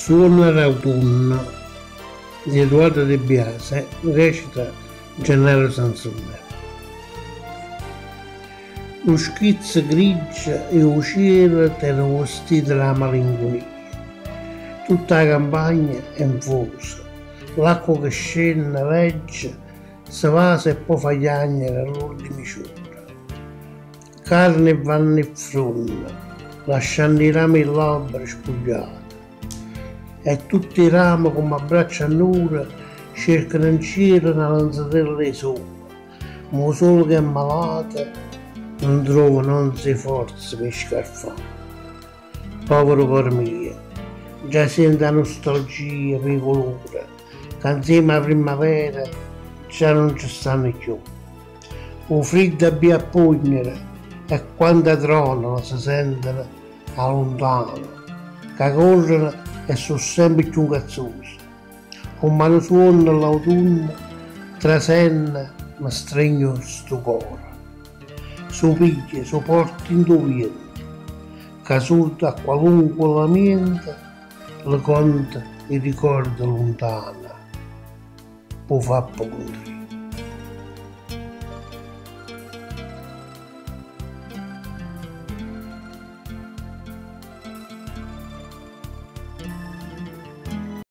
Suona l'autunno di Edoardo De Biase, recita Gennaro Sansone. Lo schizzo grigio e lo cielo t'erano vestiti della malinconia. Tutta la campagna è infusa, l'acqua che scende, legge, si vasa e poi fa chiagnere all'ultima ciura. Carne vanno in fronte, lasciando i rami e l'albero spugliati. E tutti i rami come a braccia nude cercano in cielo una lanzatella di sole, ma solo che è malato non trova non si forza per scarfare. Povero cuore mio, già sente la nostalgia per i colori, che insieme alla primavera già non ci stanno più. O freddo abbia a pugnere e quando tronano si sentono a lontano, che corrono e sono sempre più cazzosi. Con mano suona l'autunno, trasenna ma stregno sto cuore. Su piglia, su porta in tuo vento, che surda a qualunque lamenta, le conta e ricorda lontana, può far poco.